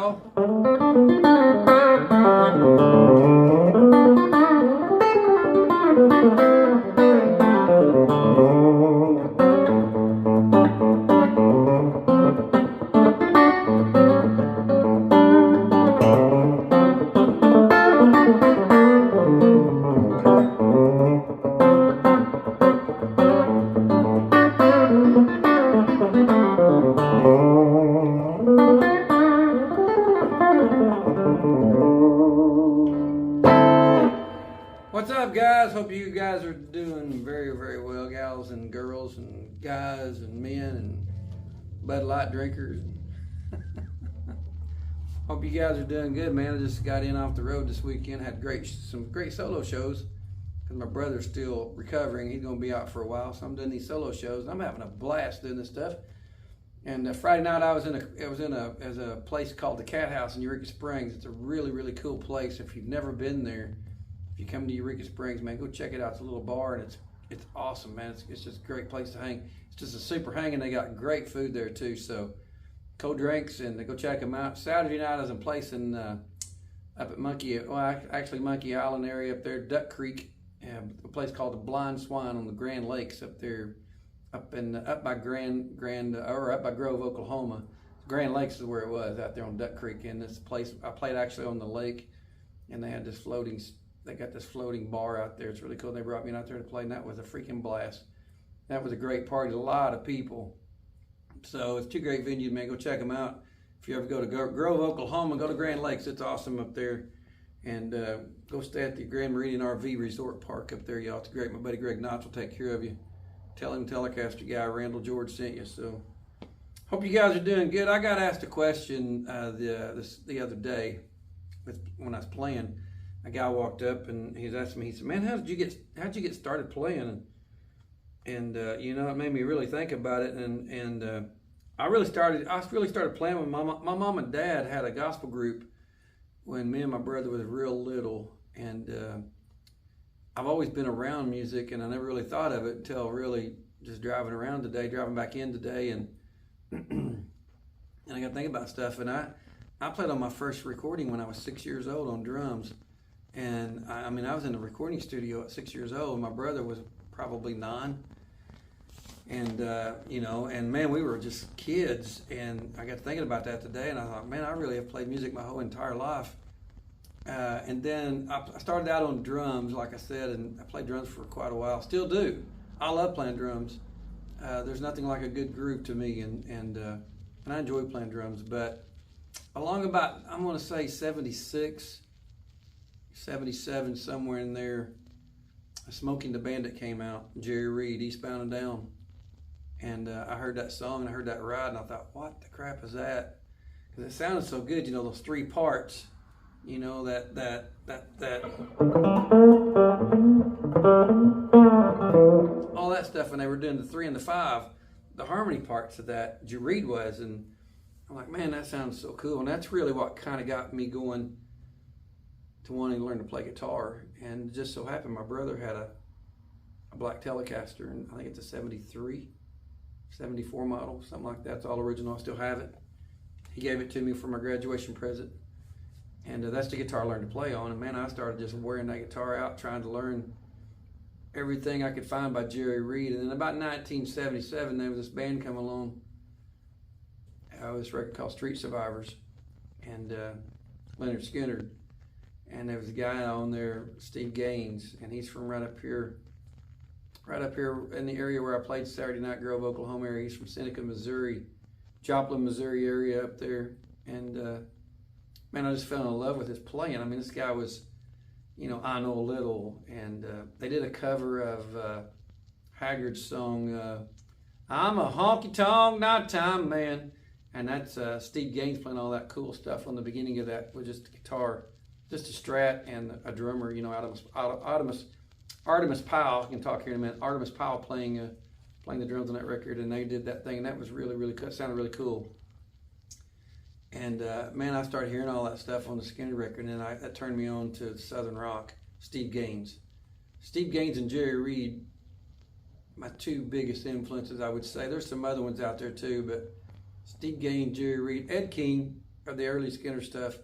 y'all. What's up, guys? Hope you guys are doing very, very well, gals and girls and guys and men and Bud Light drinkers. Hope you guys are doing good, man. I just got in off the road this weekend. Had some great solo shows because my brother's still recovering. He's going to be out for a while, so I'm doing these solo shows. And I'm having a blast doing this stuff. And Friday night I was in a place called the Cat House in Eureka Springs. It's a really, really cool place. If you've never been there, if you come to Eureka Springs, man, go check it out. It's a little bar, and it's awesome, man. It's just a great place to hang. It's just a super hang, and they got great food there too. So cold drinks, and go check them out. Saturday night I was in place in up at Monkey Island area up there, Duck Creek, a place called the Blind Swan on the Grand Lakes up there, up by Grove, Oklahoma. Grand Lakes is where it was, out there on Duck Creek. And this place I played actually on the lake, and they had this floating bar out there. It's really cool. They brought me out there to play, and that was a freaking blast. That was a great party, a lot of people. So it's two great venues, man. Go check them out. If you ever go to Grove, Oklahoma, go to Grand Lakes. It's awesome up there. And go stay at the Grand Meridian RV Resort Park up there, y'all. It's great. My buddy Greg Knotts will take care of you. Tell him Telecaster guy Randall George sent you. So hope you guys are doing good. I got asked a question the other day when I was playing. A guy walked up and he's asking me, he said, "Man, how'd you get started playing?" And you know, it made me really think about it. And I really started playing when my mom and dad had a gospel group when me and my brother was real little. And I've always been around music, and I never really thought of it until really just driving back in today, and and I got to think about stuff. And I played on my first recording when I was 6 years old on drums. And I mean, I was in the recording studio at 6 years old. My brother was probably 9. And, you know, and man, we were just kids. And I got thinking about that today, and I thought, man, I really have played music my whole entire life. And then I started out on drums, like I said, and I played drums for quite a while. Still do. I love playing drums. There's nothing like a good groove to me, and I enjoy playing drums. But along about, I'm going to say 76, 77, somewhere in there, Smoking the Bandit came out, Jerry Reed, Eastbound and Down. And I heard that song, and I heard that ride, and I thought, what the crap is that? Because it sounded so good, you know, those 3 parts, you know, that all that stuff, and they were doing the 3 and the 5, the harmony parts of that, Jerry Reed was, and I'm like, man, that sounds so cool. And that's really what kind of got me going to wanting to learn to play guitar. And just so happened my brother had a black Telecaster, and I think it's a 73, 74 model, something like that. It's all original. I still have it. He gave it to me for my graduation present. And that's the guitar I learned to play on. And man, I started just wearing that guitar out, trying to learn everything I could find by Jerry Reed. And then about 1977, there was this band come along, this record called Street Survivors, and Leonard Skinner. And there was a guy on there, Steve Gaines, and he's from right up here in the area where I played Saturday Night, Grove, Oklahoma area. He's from Seneca, Missouri, Joplin, Missouri area up there. And man, I just fell in love with his playing. I mean, this guy was, you know, I Know a Little, and they did a cover of Haggard's song, I'm a honky-tonk nighttime man. And that's Steve Gaines playing all that cool stuff on the beginning of that with just a guitar. Just a Strat and a drummer, you know, Artemis Powell. I can talk here in a minute. Artemis Powell playing the drums on that record, and they did that thing, and that was really, really cool. It sounded really cool. And man, I started hearing all that stuff on the Skinner record, and that turned me on to Southern rock. Steve Gaines and Jerry Reed, my 2 biggest influences, I would say. There's some other ones out there too, but Steve Gaines, Jerry Reed, Ed King. of the early Skinner stuff.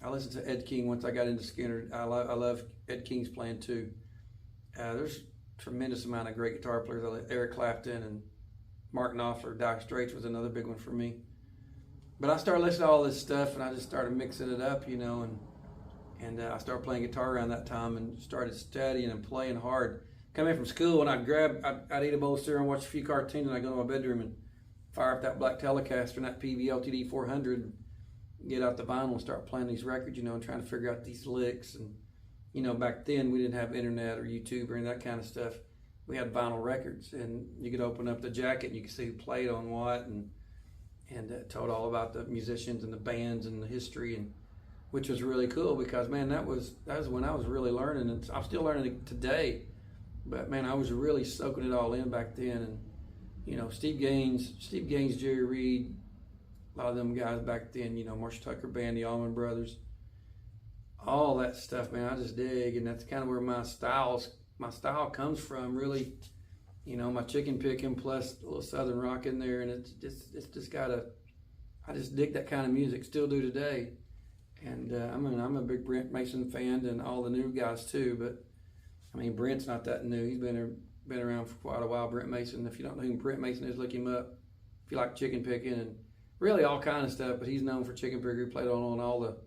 I listened to Ed King once I got into Skinner. I love Ed King's playing too. There's a tremendous amount of great guitar players. Eric Clapton and Mark Knopfler. Dire Straits was another big one for me. But I started listening to all this stuff, and I just started mixing it up, you know, and I started playing guitar around that time and started studying and playing hard. Come in from school, and I'd eat a bowl of cereal and watch a few cartoons, and I'd go to my bedroom and fire up that black Telecaster and that PV LTD 400, get out the vinyl and start playing these records, you know, and trying to figure out these licks. And, you know, back then we didn't have internet or YouTube or any of that kind of stuff. We had vinyl records, and you could open up the jacket and you could see who played on what, and told all about the musicians and the bands and the history, and which was really cool because, man, that was when I was really learning, and I'm still learning it today. But, man, I was really soaking it all in back then. And, you know, Steve Gaines, Jerry Reed, a lot of them guys back then, you know, Marshall Tucker Band, the Allman Brothers, all that stuff, man, I just dig. And that's kind of where my style comes from, really. You know, my chicken picking plus a little Southern rock in there. And it's just I just dig that kind of music, still do today. And I'm a big Brent Mason fan, and all the new guys too. But I mean, Brent's not that new. He's been around for quite a while. Brent Mason. If you don't know who Brent Mason is, look him up. If you like chicken picking and really all kind of stuff, but he's known for chicken picking. He played on all the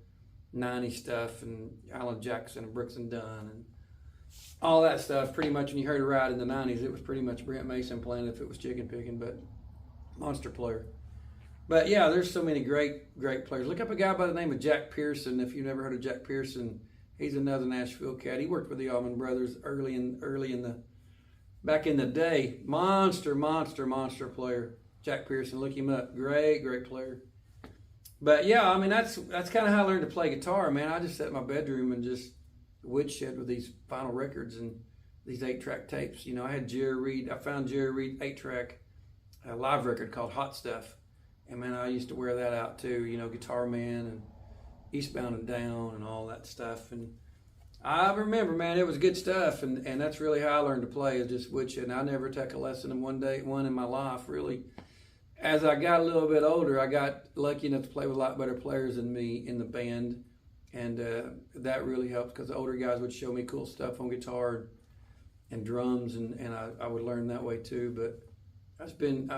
'90s stuff and Alan Jackson and Brooks and Dunn and all that stuff. Pretty much when you heard a ride in the '90s, it was pretty much Brent Mason playing if it was chicken picking, but monster player. But yeah, there's so many great players. Look up a guy by the name of Jack Pearson. If you've never heard of Jack Pearson, he's another Nashville cat. He worked with the Allman Brothers back in the day. Monster player. Jack Pearson, look him up. Great player. But yeah, I mean that's kind of how I learned to play guitar, man. I just sat in my bedroom and just woodshed with these vinyl records and these 8-track tapes. You know, I found Jerry Reed 8-track live record called Hot Stuff. And man, I used to wear that out too, you know, Guitar Man and Eastbound and Down and all that stuff. And I remember, man, it was good stuff. And that's really how I learned to play, is just woodshed. I never took a lesson in one in my life, really. As I got a little bit older, I got lucky enough to play with a lot better players than me in the band. And that really helped, because the older guys would show me cool stuff on guitar and drums, and I would learn that way too. But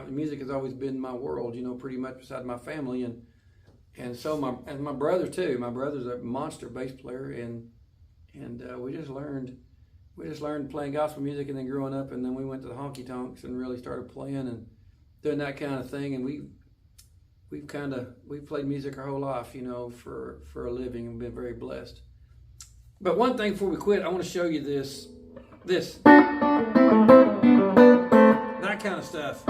music has always been my world, you know, pretty much beside my family, and so my brother too. My brother's a monster bass player, and we just learned playing gospel music, and then growing up, and then we went to the honky tonks and really started playing and doing that kind of thing. And we've played music our whole life, you know, for a living, and been very blessed. But one thing before we quit, I want to show you this. That kind of stuff.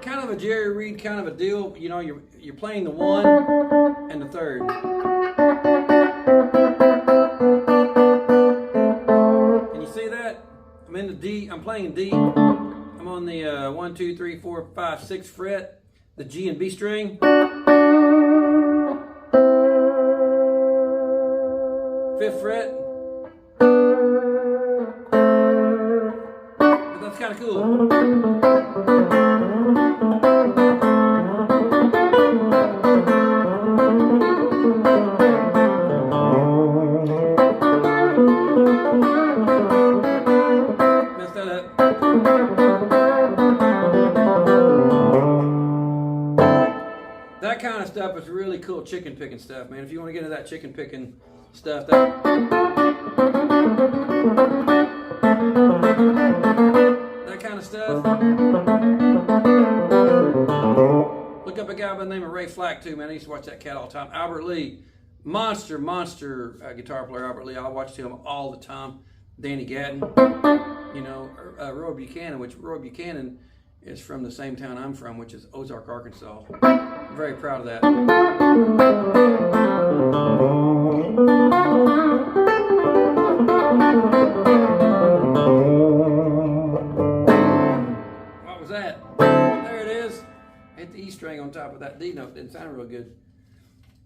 Kind of a Jerry Reed kind of a deal. You know, you're playing the 1 and the 3rd. Can you see that? I'm in the D. I'm playing D. I'm on the 1, 2, 3, 4, 5, 6th fret. The G and B string. 5th fret. That's kind of cool. Messed that up. That kind of stuff is really cool chicken picking stuff, man. If you want to get into that chicken picking stuff, that kind of stuff. Look up a guy by the name of Ray Flack too, man. I used to watch that cat all the time. Albert Lee, monster guitar player. Albert Lee, I watched him all the time. Danny Gatton, you know, Roy Buchanan, which Roy Buchanan is from the same town I'm from, which is Ozark, Arkansas. I'm very proud of that. What was that? There it is. Hit the E string on top of that D note. Didn't sound real good.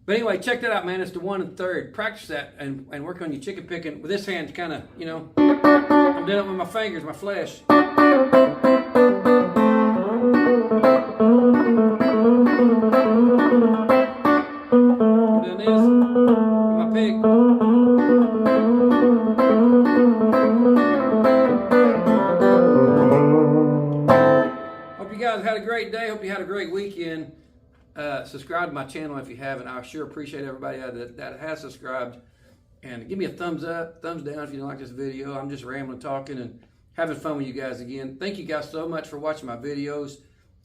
But anyway, check that out, man. It's the 1 and 3rd. Practice that and work on your chicken picking. With this hand, kind of, you know, I'm doing it with my fingers, my flesh. a great weekend. Subscribe to my channel if you haven't. I sure appreciate everybody that has subscribed. And give me a thumbs up, thumbs down if you don't like this video. I'm just rambling, talking, and having fun with you guys again. Thank you guys so much for watching my videos.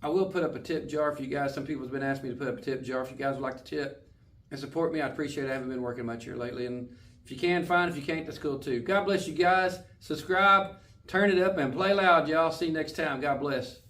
I will put up a tip jar for you guys. Some people have been asking me to put up a tip jar. If you guys would like to tip and support me, I'd appreciate it. I haven't been working much here lately. And if you can, fine. If you can't, that's cool too. God bless you guys. Subscribe, turn it up, and play loud, y'all. See you next time. God bless.